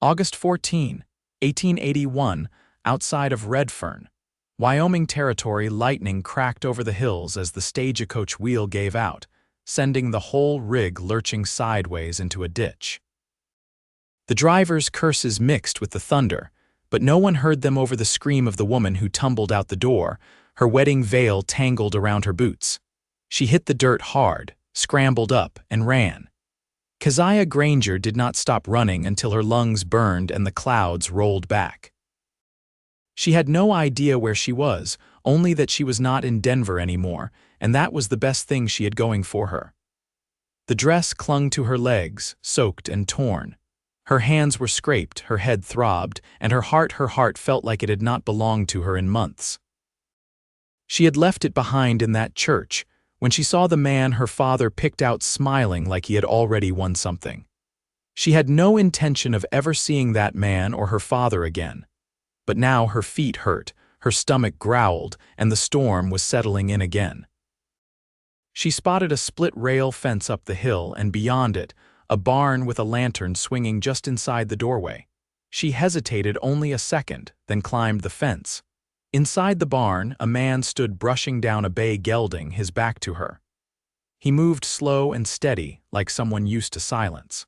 August 14, 1881, outside of Redfern, Wyoming Territory. Lightning cracked over the hills as the stagecoach wheel gave out, sending the whole rig lurching sideways into a ditch. The driver's curses mixed with the thunder, but no one heard them over the scream of the woman who tumbled out the door, her wedding veil tangled around her boots. She hit the dirt hard, scrambled up, and ran. Keziah Granger did not stop running until her lungs burned and the clouds rolled back. She had no idea where she was, only that she was not in Denver anymore, and that was the best thing she had going for her. The dress clung to her legs, soaked and torn. Her hands were scraped, her head throbbed, and her heart felt like it had not belonged to her in months. She had left it behind in that church, when she saw the man her father picked out smiling like he had already won something. She had no intention of ever seeing that man or her father again. But now her feet hurt, her stomach growled, and the storm was settling in again. She spotted a split-rail fence up the hill, and beyond it, a barn with a lantern swinging just inside the doorway. She hesitated only a second, then climbed the fence. Inside the barn, a man stood brushing down a bay gelding, his back to her. He moved slow and steady, like someone used to silence.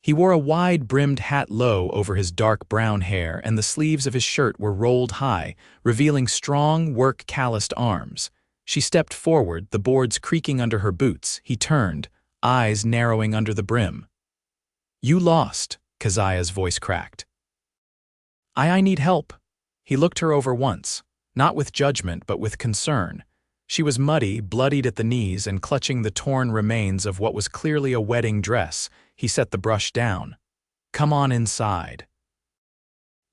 He wore a wide-brimmed hat low over his dark brown hair, and the sleeves of his shirt were rolled high, revealing strong, work-calloused arms. She stepped forward, the boards creaking under her boots. He turned, eyes narrowing under the brim. "You lost," Keziah's voice cracked. I need help." He looked her over once, not with judgment but with concern. She was muddy, bloodied at the knees, and clutching the torn remains of what was clearly a wedding dress. He set the brush down. "Come on inside.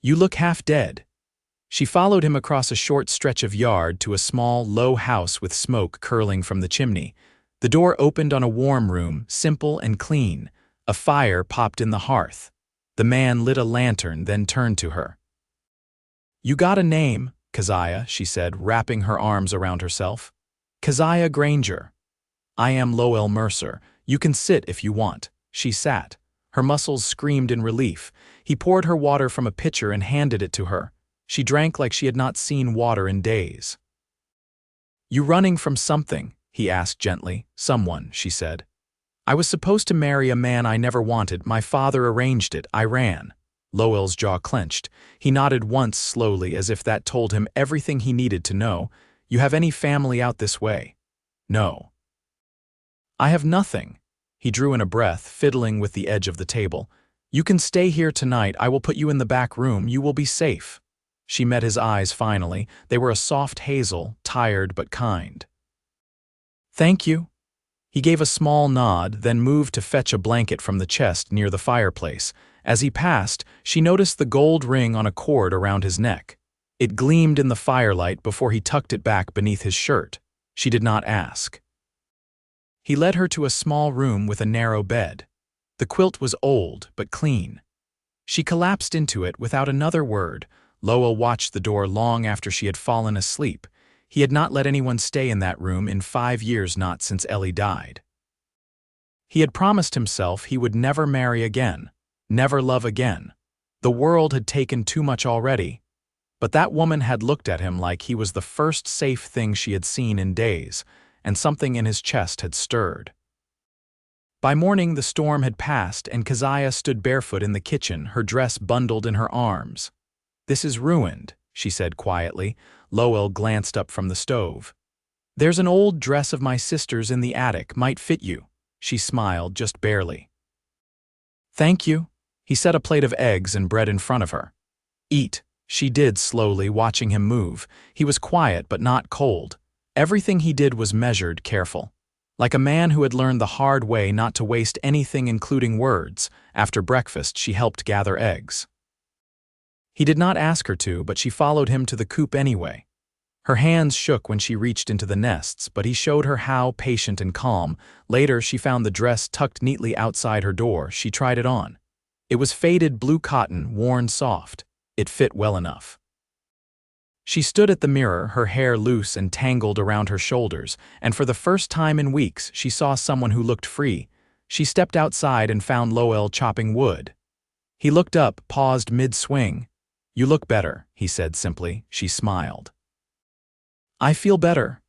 You look half dead." She followed him across a short stretch of yard to a small, low house with smoke curling from the chimney. The door opened on a warm room, simple and clean. A fire popped in the hearth. The man lit a lantern, then turned to her. "You got a name, Keziah," she said, wrapping her arms around herself. "Keziah Granger. I am Lowell Mercer. You can sit if you want." She sat. Her muscles screamed in relief. He poured her water from a pitcher and handed it to her. She drank like she had not seen water in days. "You running from something?" he asked gently. "Someone," she said. "I was supposed to marry a man I never wanted. My father arranged it. I ran." Lowell's jaw clenched. He nodded once slowly, as if that told him everything he needed to know. "You have any family out this way?" "No." "I have nothing." He drew in a breath, fiddling with the edge of the table. "You can stay here tonight. I will put you in the back room. You will be safe." She met his eyes finally. They were a soft hazel, tired but kind. "Thank you." He gave a small nod, then moved to fetch a blanket from the chest near the fireplace. As he passed, she noticed the gold ring on a cord around his neck. It gleamed in the firelight before he tucked it back beneath his shirt. She did not ask. He led her to a small room with a narrow bed. The quilt was old but clean. She collapsed into it without another word. Lowell watched the door long after she had fallen asleep. He had not let anyone stay in that room in 5 years, not since Ellie died. He had promised himself he would never marry again, never love again. The world had taken too much already. But that woman had looked at him like he was the first safe thing she had seen in days, and something in his chest had stirred. By morning the storm had passed, and Keziah stood barefoot in the kitchen, her dress bundled in her arms. "This is ruined," she said quietly. Lowell glanced up from the stove. "There's an old dress of my sister's in the attic, might fit you." She smiled, just barely. "Thank you." He set a plate of eggs and bread in front of her. "Eat." She did slowly, watching him move. He was quiet but not cold. Everything he did was measured, careful. Like a man who had learned the hard way not to waste anything, including words. After breakfast, she helped gather eggs. He did not ask her to, but she followed him to the coop anyway. Her hands shook when she reached into the nests, but he showed her how, patient and calm. Later, she found the dress tucked neatly outside her door. She tried it on. It was faded blue cotton, worn soft. It fit well enough. She stood at the mirror, her hair loose and tangled around her shoulders, and for the first time in weeks, she saw someone who looked free. She stepped outside and found Lowell chopping wood. He looked up, paused mid-swing. "You look better," he said simply. She smiled. "I feel better."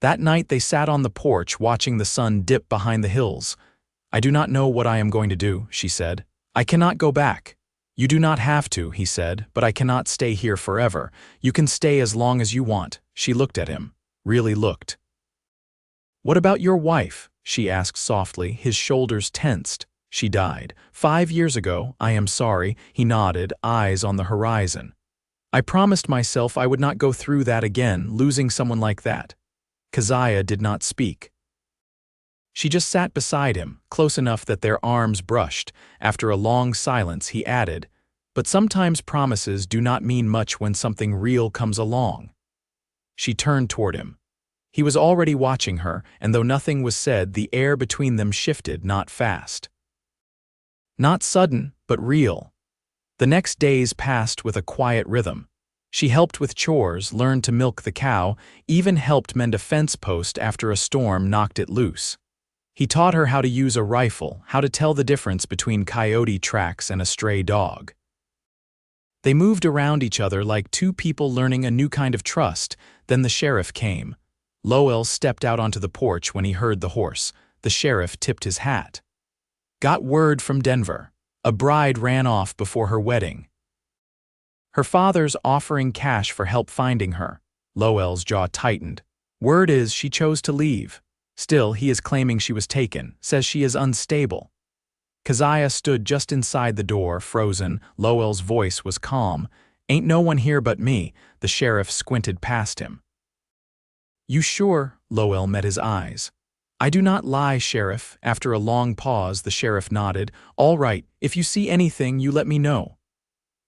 That night they sat on the porch watching the sun dip behind the hills. "I do not know what I am going to do," she said. "I cannot go back." "You do not have to," he said, "but I cannot stay here forever. You can stay as long as you want." She looked at him. Really looked. "What about your wife?" she asked softly, his shoulders tensed. "She died 5 years ago. I am sorry." He nodded, eyes on the horizon. "I promised myself I would not go through that again, losing someone like that." Keziah did not speak. She just sat beside him, close enough that their arms brushed. After a long silence, he added, "But sometimes promises do not mean much when something real comes along." She turned toward him. He was already watching her, and though nothing was said, the air between them shifted, not fast. Not sudden, but real. The next days passed with a quiet rhythm. She helped with chores, learned to milk the cow, even helped mend a fence post after a storm knocked it loose. He taught her how to use a rifle, how to tell the difference between coyote tracks and a stray dog. They moved around each other like two people learning a new kind of trust. Then the sheriff came. Lowell stepped out onto the porch when he heard the horse. The sheriff tipped his hat. "Got word from Denver. A bride ran off before her wedding. Her father's offering cash for help finding her." Lowell's jaw tightened. "Word is she chose to leave. Still, he is claiming she was taken, says she is unstable." Keziah stood just inside the door, frozen. Lowell's voice was calm. "Ain't no one here but me." The sheriff squinted past him. "You sure?" Lowell met his eyes. "I do not lie, Sheriff." After a long pause, the sheriff nodded. "All right, if you see anything, you let me know."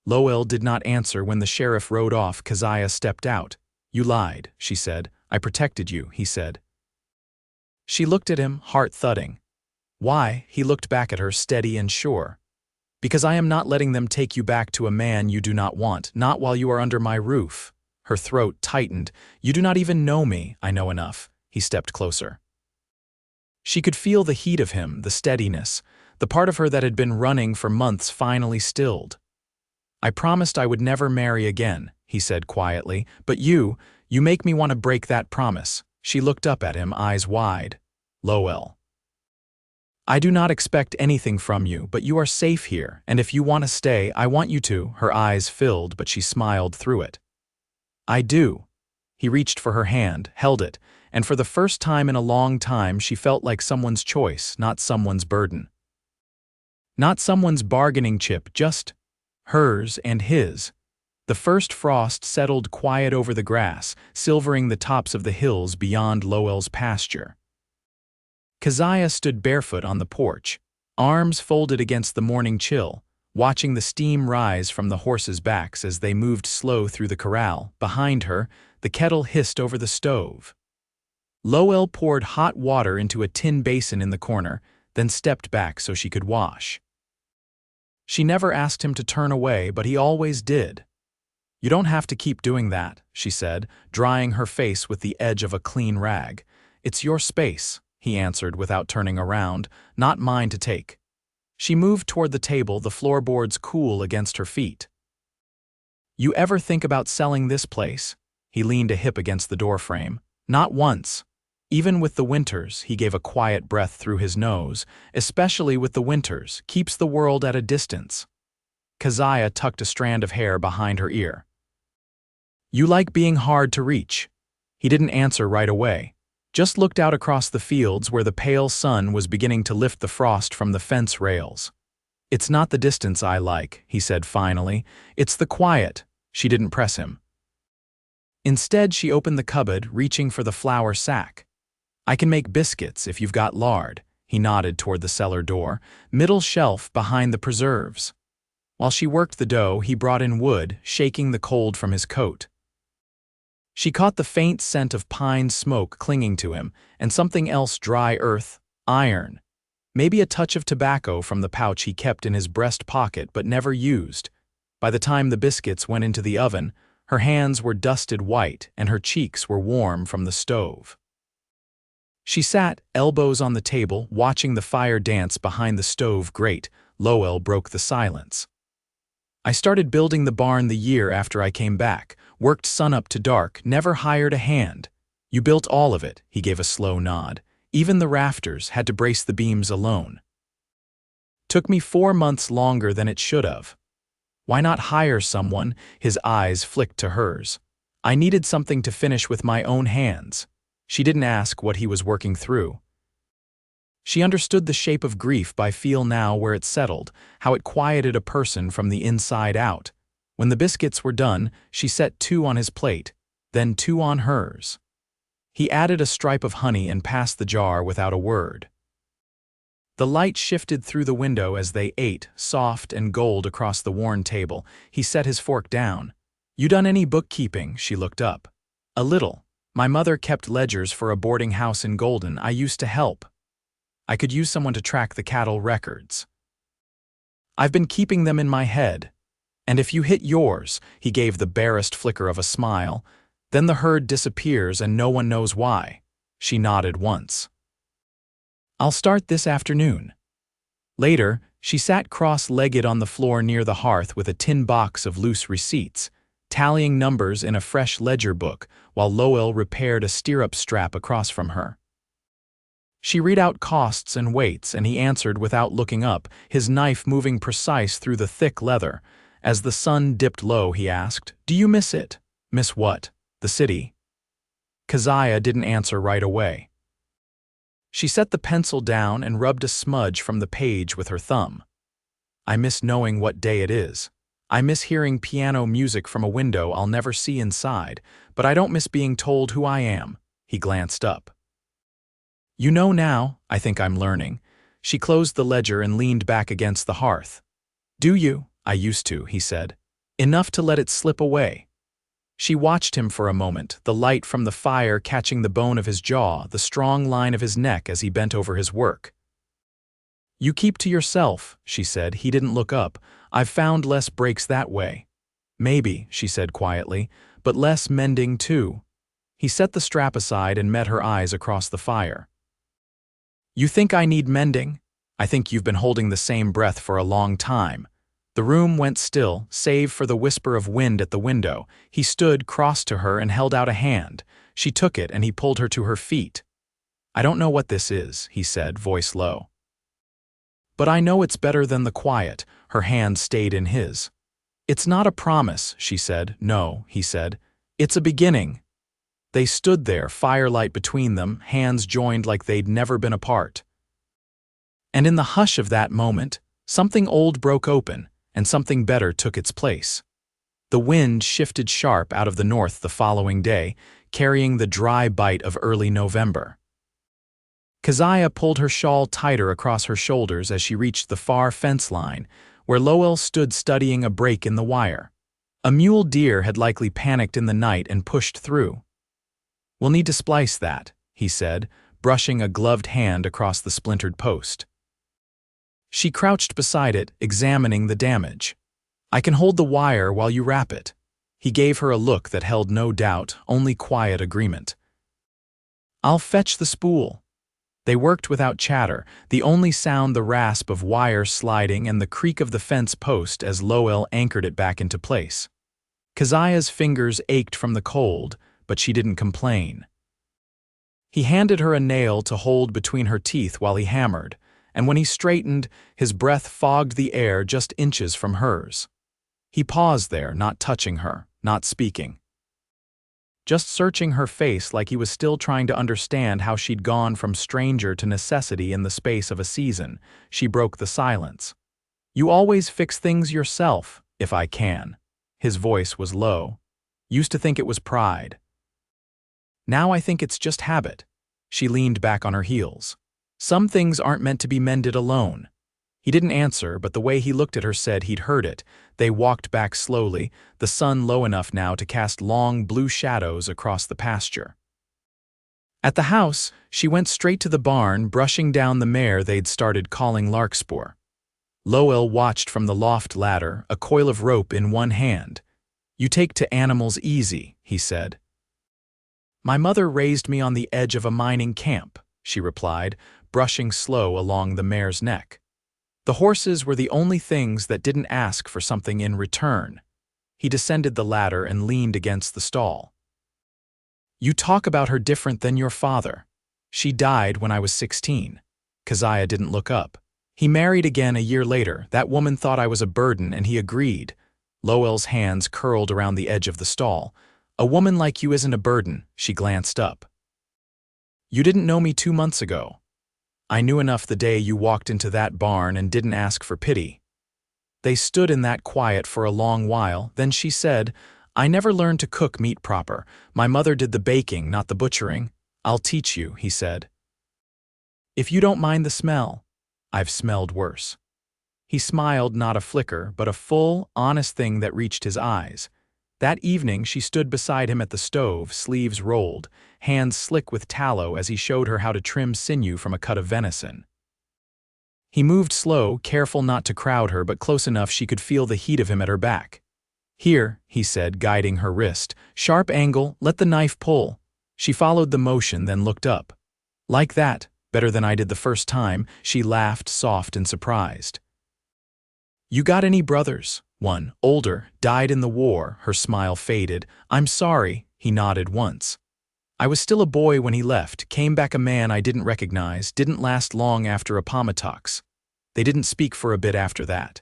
Lowell did not answer when the sheriff rode off. Keziah stepped out. "You lied," she said. "I protected you," he said. She looked at him, heart thudding. "Why?" He looked back at her, steady and sure. "Because I am not letting them take you back to a man you do not want, not while you are under my roof." Her throat tightened. "You do not even know me." "I know enough." He stepped closer. She could feel the heat of him, the steadiness. The part of her that had been running for months finally stilled. "I promised I would never marry again," he said quietly. "But you make me want to break that promise." She looked up at him, eyes wide. "Lowell, I do not expect anything from you, but you are safe here, and if you want to stay, I want you to." Her eyes filled, but she smiled through it. "I do." He reached for her hand, held it, and for the first time in a long time she felt like someone's choice, not someone's burden. Not someone's bargaining chip, just hers and his. The first frost settled quiet over the grass, silvering the tops of the hills beyond Lowell's pasture. Keziah stood barefoot on the porch, arms folded against the morning chill, watching the steam rise from the horses' backs as they moved slow through the corral. Behind her, the kettle hissed over the stove. Lowell poured hot water into a tin basin in the corner, then stepped back so she could wash. She never asked him to turn away, but he always did. "You don't have to keep doing that," she said, drying her face with the edge of a clean rag. "It's your space," he answered without turning around, "not mine to take." She moved toward the table, the floorboards cool against her feet. "You ever think about selling this place?" He leaned a hip against the doorframe. "Not once." Even with the winters, he gave a quiet breath through his nose, especially with the winters, keeps the world at a distance. Keziah tucked a strand of hair behind her ear. "You like being hard to reach." He didn't answer right away, just looked out across the fields where the pale sun was beginning to lift the frost from the fence rails. "It's not the distance I like," he said finally. "It's the quiet." She didn't press him. Instead, she opened the cupboard, reaching for the flour sack. "I can make biscuits if you've got lard." He nodded toward the cellar door, middle shelf behind the preserves. While she worked the dough, he brought in wood, shaking the cold from his coat. She caught the faint scent of pine smoke clinging to him, and something else: dry earth, iron. Maybe a touch of tobacco from the pouch he kept in his breast pocket but never used. By the time the biscuits went into the oven, her hands were dusted white and her cheeks were warm from the stove. She sat, elbows on the table, watching the fire dance behind the stove grate. Lowell broke the silence. I started building the barn the year after I came back, worked sunup to dark, never hired a hand. You built all of it, he gave a slow nod. Even the rafters, had to brace the beams alone. Took me 4 months longer than it should have. Why not hire someone? His eyes flicked to hers. I needed something to finish with my own hands. She didn't ask what he was working through. She understood the shape of grief by feel now where it settled, how it quieted a person from the inside out. When the biscuits were done, she set 2 on his plate, then 2 on hers. He added a stripe of honey and passed the jar without a word. The light shifted through the window as they ate, soft and gold across the worn table. He set his fork down. You done any bookkeeping? She looked up. A little. My mother kept ledgers for a boarding house in Golden. I used to help. I could use someone to track the cattle records. I've been keeping them in my head. And if you hit yours, he gave the barest flicker of a smile, then the herd disappears and no one knows why. She nodded once. I'll start this afternoon. Later, she sat cross-legged on the floor near the hearth with a tin box of loose receipts, tallying numbers in a fresh ledger book while Lowell repaired a stirrup strap across from her. She read out costs and weights, and he answered without looking up, his knife moving precise through the thick leather. As the sun dipped low, he asked, "Do you miss it?" "Miss what?" "The city." Keziah didn't answer right away. She set the pencil down and rubbed a smudge from the page with her thumb. "I miss knowing what day it is. I miss hearing piano music from a window I'll never see inside, but I don't miss being told who I am." He glanced up. "You know now, I think I'm learning." She closed the ledger and leaned back against the hearth. "Do you?" "I used to," he said. "Enough to let it slip away." She watched him for a moment, the light from the fire catching the bone of his jaw, the strong line of his neck as he bent over his work. "You keep to yourself," she said. He didn't look up. "I've found less breaks that way." "Maybe," she said quietly, "but less mending too." He set the strap aside and met her eyes across the fire. "You think I need mending? I think you've been holding the same breath for a long time." The room went still, save for the whisper of wind at the window. He stood cross to her and held out a hand. She took it and he pulled her to her feet. "I don't know what this is," he said, voice low. "But I know it's better than the quiet." Her hand stayed in his. "It's not a promise," she said. "No," he said. "It's a beginning." They stood there, firelight between them, hands joined like they'd never been apart. And in the hush of that moment, something old broke open, and something better took its place. The wind shifted sharp out of the north the following day, carrying the dry bite of early November. Keziah pulled her shawl tighter across her shoulders as she reached the far fence line, where Lowell stood studying a break in the wire. A mule deer had likely panicked in the night and pushed through. "We'll need to splice that," he said, brushing a gloved hand across the splintered post. She crouched beside it, examining the damage. "I can hold the wire while you wrap it." He gave her a look that held no doubt, only quiet agreement. "I'll fetch the spool." They worked without chatter, the only sound the rasp of wire sliding and the creak of the fence post as Lowell anchored it back into place. Keziah's fingers ached from the cold, but she didn't complain. He handed her a nail to hold between her teeth while he hammered, and when he straightened, his breath fogged the air just inches from hers. He paused there, not touching her, not speaking. Just searching her face like he was still trying to understand how she'd gone from stranger to necessity in the space of a season. She broke the silence. "You always fix things yourself, if I can." His voice was low. "Used to think it was pride. Now I think it's just habit." She leaned back on her heels. "Some things aren't meant to be mended alone." He didn't answer, but the way he looked at her said he'd heard it. They walked back slowly, the sun low enough now to cast long blue shadows across the pasture. At the house, she went straight to the barn, brushing down the mare they'd started calling Larkspur. Lowell watched from the loft ladder, a coil of rope in one hand. "You take to animals easy," he said. "My mother raised me on the edge of a mining camp," she replied, brushing slow along the mare's neck. The horses were the only things that didn't ask for something in return. He descended the ladder and leaned against the stall. You talk about her different than your father. She died when I was 16. Keziah didn't look up. He married again a year later. That woman thought I was a burden, and he agreed. Lowell's hands curled around the edge of the stall. A woman like you isn't a burden. She glanced up. You didn't know me 2 months ago. I knew enough the day you walked into that barn and didn't ask for pity. They stood in that quiet for a long while, then she said, I never learned to cook meat proper. My mother did the baking, not the butchering. I'll teach you, he said. If you don't mind the smell. I've smelled worse. He smiled, not a flicker, but a full, honest thing that reached his eyes. That evening she stood beside him at the stove, sleeves rolled, hands slick with tallow as he showed her how to trim sinew from a cut of venison. He moved slow, careful not to crowd her, but close enough she could feel the heat of him at her back. Here, he said, guiding her wrist. Sharp angle, let the knife pull. She followed the motion, then looked up. Like that, better than I did the first time, she laughed, soft and surprised. You got any brothers? One, older, died in the war. Her smile faded. I'm sorry, he nodded once. I was still a boy when he left, came back a man I didn't recognize, didn't last long after Appomattox. They didn't speak for a bit after that.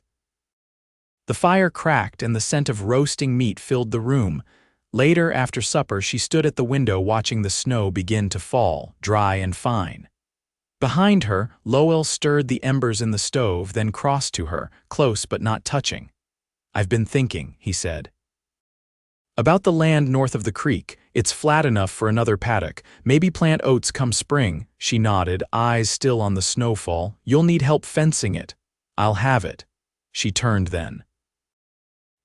The fire cracked and the scent of roasting meat filled the room. Later, after supper, she stood at the window watching the snow begin to fall, dry and fine. Behind her, Lowell stirred the embers in the stove, then crossed to her, close but not touching. I've been thinking, he said. About the land north of the creek. It's flat enough for another paddock. Maybe plant oats come spring. She nodded, eyes still on the snowfall. You'll need help fencing it. I'll have it. She turned then.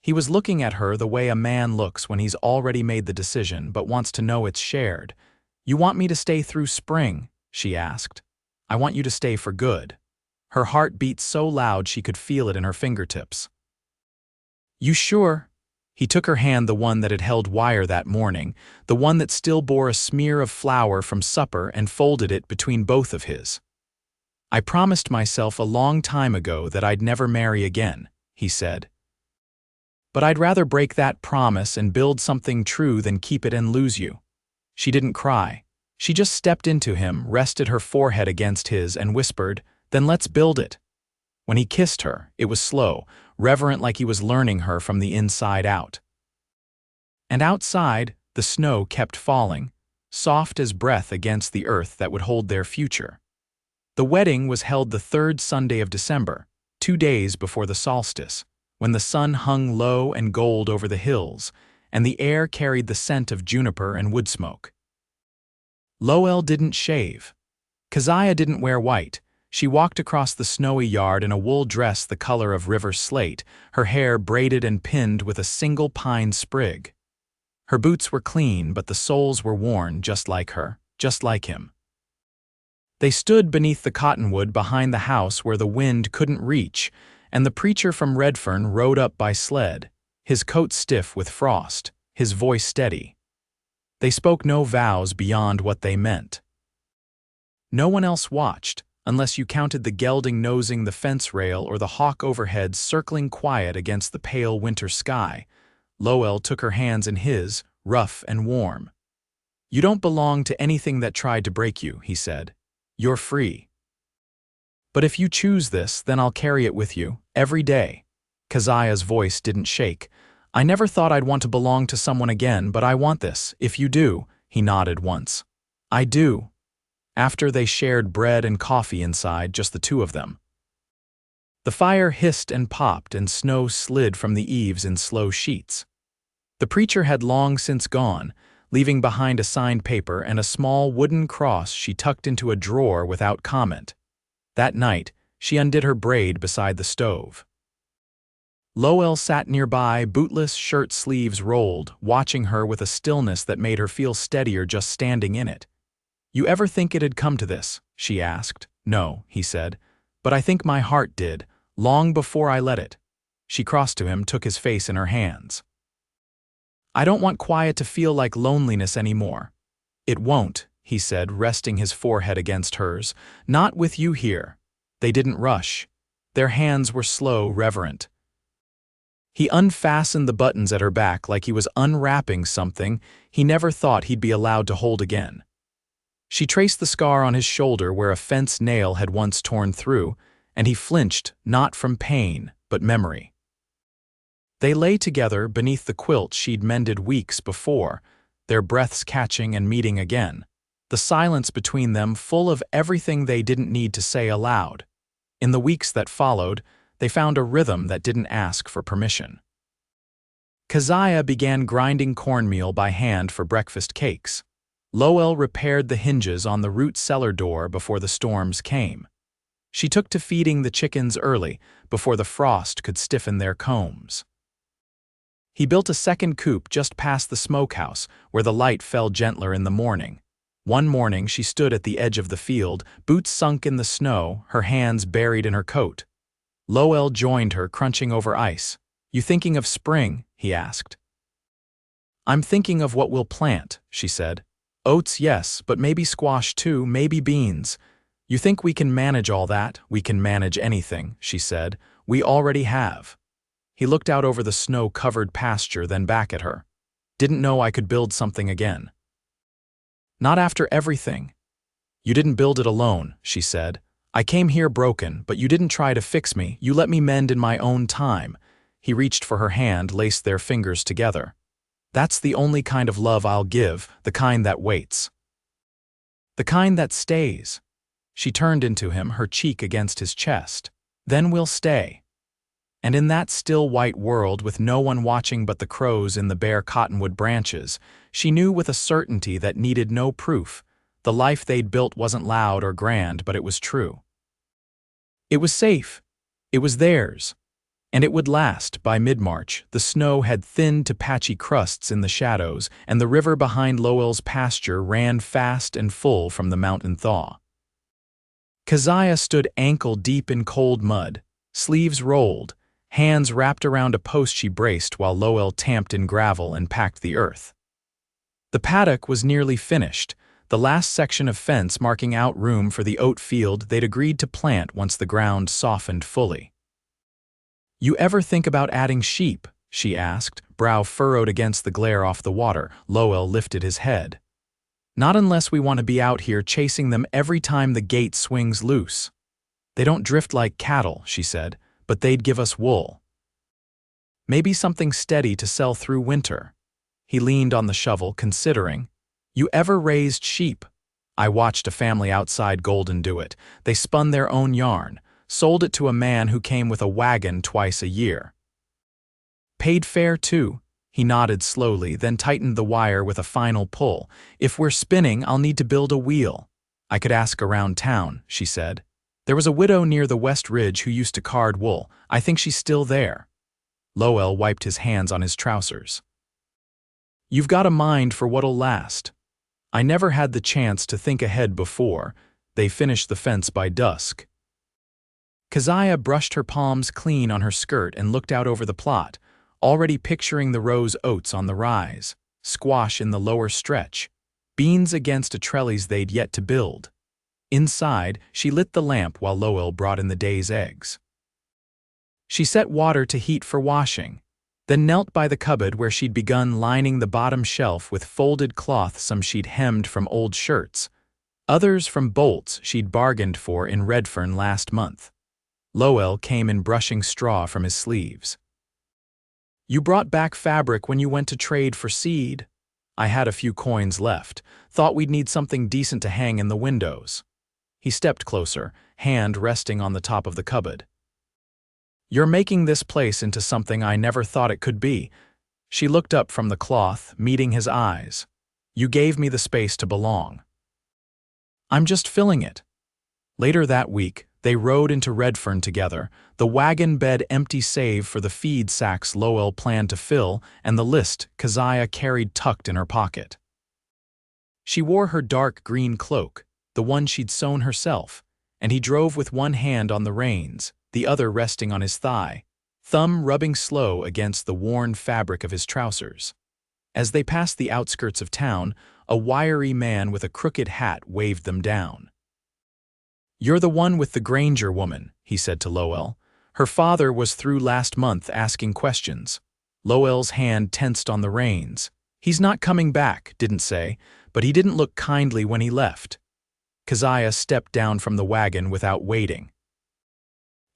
He was looking at her the way a man looks when he's already made the decision but wants to know it's shared. You want me to stay through spring? She asked. I want you to stay for good. Her heart beat so loud she could feel it in her fingertips. You sure? He took her hand, the one that had held wire that morning, the one that still bore a smear of flour from supper, and folded it between both of his. I promised myself a long time ago that I'd never marry again, he said. But I'd rather break that promise and build something true than keep it and lose you. She didn't cry. She just stepped into him, rested her forehead against his, and whispered, Then let's build it. When he kissed her, it was slow, reverent, like he was learning her from the inside out. And outside, the snow kept falling, soft as breath against the earth that would hold their future. The wedding was held the 3rd Sunday of December, 2 days before the solstice, when the sun hung low and gold over the hills, and the air carried the scent of juniper and wood smoke. Lowell didn't shave. Keziah didn't wear white. She walked across the snowy yard in a wool dress the color of river slate, her hair braided and pinned with a single pine sprig. Her boots were clean, but the soles were worn, just like her, just like him. They stood beneath the cottonwood behind the house where the wind couldn't reach, and the preacher from Redfern rode up by sled, his coat stiff with frost, his voice steady. They spoke no vows beyond what they meant. No one else watched, unless you counted the gelding nosing the fence rail or the hawk overhead circling quiet against the pale winter sky. Lowell took her hands in his, rough and warm. You don't belong to anything that tried to break you, he said. You're free. But if you choose this, then I'll carry it with you, every day. Keziah's voice didn't shake. I never thought I'd want to belong to someone again, but I want this. If you do, he nodded once. I do. After they shared bread and coffee inside, just the two of them. The fire hissed and popped, and snow slid from the eaves in slow sheets. The preacher had long since gone, leaving behind a signed paper and a small wooden cross she tucked into a drawer without comment. That night, she undid her braid beside the stove. Lowell sat nearby, bootless, shirt sleeves rolled, watching her with a stillness that made her feel steadier just standing in it. You ever think it had come to this? She asked. No, he said, but I think my heart did, long before I let it. She crossed to him, took his face in her hands. I don't want quiet to feel like loneliness anymore. It won't, he said, resting his forehead against hers. Not with you here. They didn't rush. Their hands were slow, reverent. He unfastened the buttons at her back like he was unwrapping something he never thought he'd be allowed to hold again. She traced the scar on his shoulder where a fence nail had once torn through, and he flinched, not from pain, but memory. They lay together beneath the quilt she'd mended weeks before, their breaths catching and meeting again, the silence between them full of everything they didn't need to say aloud. In the weeks that followed, they found a rhythm that didn't ask for permission. Keziah began grinding cornmeal by hand for breakfast cakes. Lowell repaired the hinges on the root cellar door before the storms came. She took to feeding the chickens early, before the frost could stiffen their combs. He built a second coop just past the smokehouse, where the light fell gentler in the morning. One morning she stood at the edge of the field, boots sunk in the snow, her hands buried in her coat. Lowell joined her, crunching over ice. "You thinking of spring?" he asked. "I'm thinking of what we'll plant," she said. "Oats, yes, but maybe squash too, maybe beans." "You think we can manage all that?" "We can manage anything," she said. "We already have." He looked out over the snow-covered pasture, then back at her. "Didn't know I could build something again." "Not after everything." "You didn't build it alone," she said. "I came here broken, but you didn't try to fix me. You let me mend in my own time." He reached for her hand, laced their fingers together. "That's the only kind of love I'll give, the kind that waits. The kind that stays." She turned into him, her cheek against his chest. "Then we'll stay." And in that still white world, with no one watching but the crows in the bare cottonwood branches, she knew with a certainty that needed no proof. The life they'd built wasn't loud or grand, but it was true. It was safe. It was theirs. And it would last. By mid-March, the snow had thinned to patchy crusts in the shadows, and the river behind Lowell's pasture ran fast and full from the mountain thaw. Keziah stood ankle-deep in cold mud, sleeves rolled, hands wrapped around a post she braced while Lowell tamped in gravel and packed the earth. The paddock was nearly finished, the last section of fence marking out room for the oat field they'd agreed to plant once the ground softened fully. "You ever think about adding sheep?" she asked, brow furrowed against the glare off the water. Lowell lifted his head. "Not unless we want to be out here chasing them every time the gate swings loose." "They don't drift like cattle," she said, "but they'd give us wool. Maybe something steady to sell through winter." He leaned on the shovel, considering. "You ever raised sheep?" "I watched a family outside Golden do it. They spun their own yarn, sold it to a man who came with a wagon twice a year. Paid fair too." He nodded slowly, then tightened the wire with a final pull. "If we're spinning, I'll need to build a wheel." "I could ask around town," she said. "There was a widow near the West Ridge who used to card wool. I think she's still there." Lowell wiped his hands on his trousers. "You've got a mind for what'll last. I never had the chance to think ahead before." They finished the fence by dusk. Keziah brushed her palms clean on her skirt and looked out over the plot, already picturing the rose oats on the rise, squash in the lower stretch, beans against a trellis they'd yet to build. Inside, she lit the lamp while Lowell brought in the day's eggs. She set water to heat for washing, then knelt by the cupboard where she'd begun lining the bottom shelf with folded cloth, some she'd hemmed from old shirts, others from bolts she'd bargained for in Redfern last month. Lowell came in brushing straw from his sleeves. "You brought back fabric when you went to trade for seed." "I had a few coins left. Thought we'd need something decent to hang in the windows." He stepped closer, hand resting on the top of the cupboard. "You're making this place into something I never thought it could be." She looked up from the cloth, meeting his eyes. "You gave me the space to belong. I'm just filling it." Later that week, they rode into Redfern together, the wagon bed empty save for the feed sacks Lowell planned to fill and the list Keziah carried tucked in her pocket. She wore her dark green cloak, the one she'd sewn herself, and he drove with one hand on the reins, the other resting on his thigh, thumb rubbing slow against the worn fabric of his trousers. As they passed the outskirts of town, a wiry man with a crooked hat waved them down. "You're the one with the Granger woman," he said to Lowell. "Her father was through last month asking questions." Lowell's hand tensed on the reins. "He's not coming back," didn't say, but he didn't look kindly when he left. Keziah stepped down from the wagon without waiting.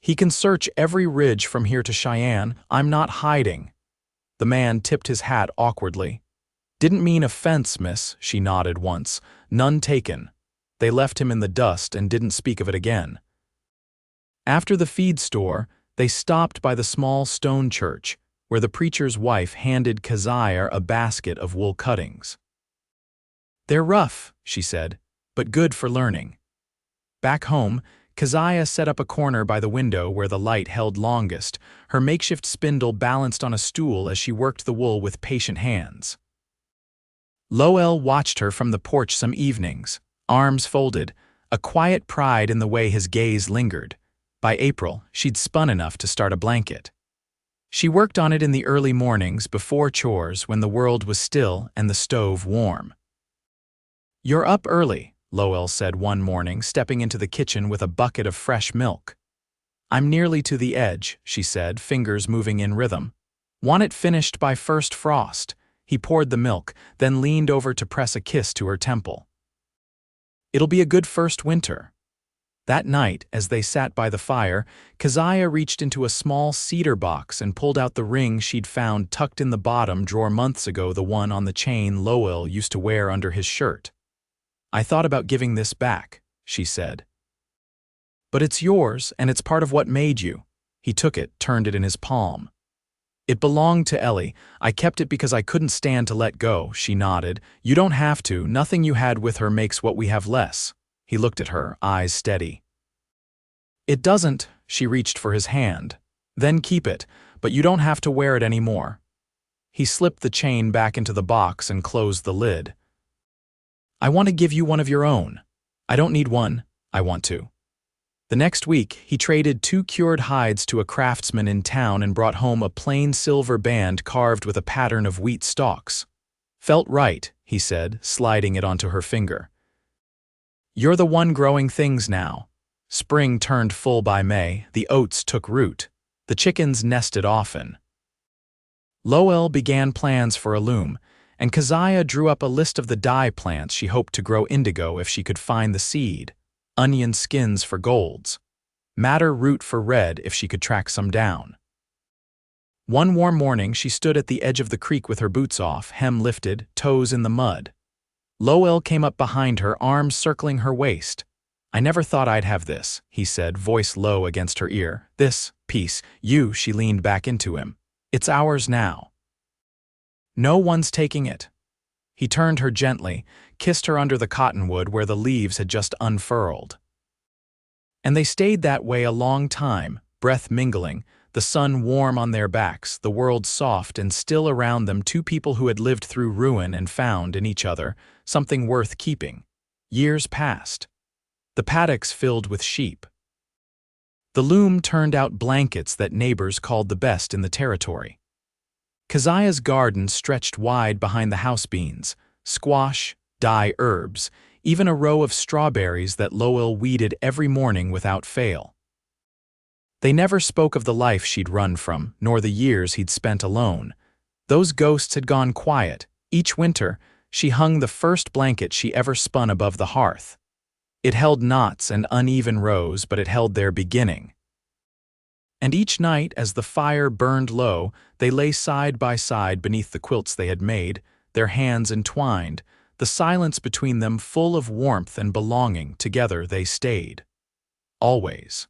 "He can search every ridge from here to Cheyenne. I'm not hiding." The man tipped his hat awkwardly. "Didn't mean offense, miss," she nodded once. "None taken." They left him in the dust and didn't speak of it again. After the feed store, they stopped by the small stone church, where the preacher's wife handed Keziah a basket of wool cuttings. "They're rough," she said, "but good for learning." Back home, Keziah set up a corner by the window where the light held longest, her makeshift spindle balanced on a stool as she worked the wool with patient hands. Lowell watched her from the porch some evenings, arms folded, a quiet pride in the way his gaze lingered. By April, she'd spun enough to start a blanket. She worked on it in the early mornings before chores when the world was still and the stove warm. "You're up early," Lowell said one morning, stepping into the kitchen with a bucket of fresh milk. "I'm nearly to the edge," she said, fingers moving in rhythm. "Want it finished by first frost." He poured the milk, then leaned over to press a kiss to her temple. "It'll be a good first winter." That night, as they sat by the fire, Keziah reached into a small cedar box and pulled out the ring she'd found tucked in the bottom drawer months ago, the one on the chain Lowell used to wear under his shirt. "I thought about giving this back," she said. "But it's yours, and it's part of what made you." He took it, turned it in his palm. "It belonged to Ellie. I kept it because I couldn't stand to let go," she nodded. "You don't have to. Nothing you had with her makes what we have less." He looked at her, eyes steady. "It doesn't." She reached for his hand. "Then keep it, but you don't have to wear it anymore." He slipped the chain back into the box and closed the lid. "I want to give you one of your own." "I don't need one. I want to." The next week, he traded 2 cured hides to a craftsman in town and brought home a plain silver band carved with a pattern of wheat stalks. "Felt right," he said, sliding it onto her finger. "You're the one growing things now." Spring turned full by May, the oats took root. The chickens nested often. Lowell began plans for a loom, and Keziah drew up a list of the dye plants she hoped to grow indigo if she could find the seed. Onion skins for golds. Madder root for red if she could track some down. One warm morning, she stood at the edge of the creek with her boots off, hem lifted, toes in the mud. Lowell came up behind her, arms circling her waist. "I never thought I'd have this," he said, voice low against her ear. "This piece, you," she leaned back into him. "It's ours now." "No one's taking it." He turned her gently, kissed her under the cottonwood where the leaves had just unfurled. And they stayed that way a long time, breath mingling, the sun warm on their backs, the world soft and still around them, 2 people who had lived through ruin and found in each other something worth keeping. Years passed. The paddocks filled with sheep. The loom turned out blankets that neighbors called the best in the territory. Keziah's garden stretched wide behind the house beans, squash, dye herbs, even a row of strawberries that Lowell weeded every morning without fail. They never spoke of the life she'd run from, nor the years he'd spent alone. Those ghosts had gone quiet. Each winter, she hung the first blanket she ever spun above the hearth. It held knots and uneven rows, but it held their beginning. And each night, as the fire burned low, they lay side by side beneath the quilts they had made, their hands entwined, the silence between them full of warmth and belonging. Together they stayed. Always.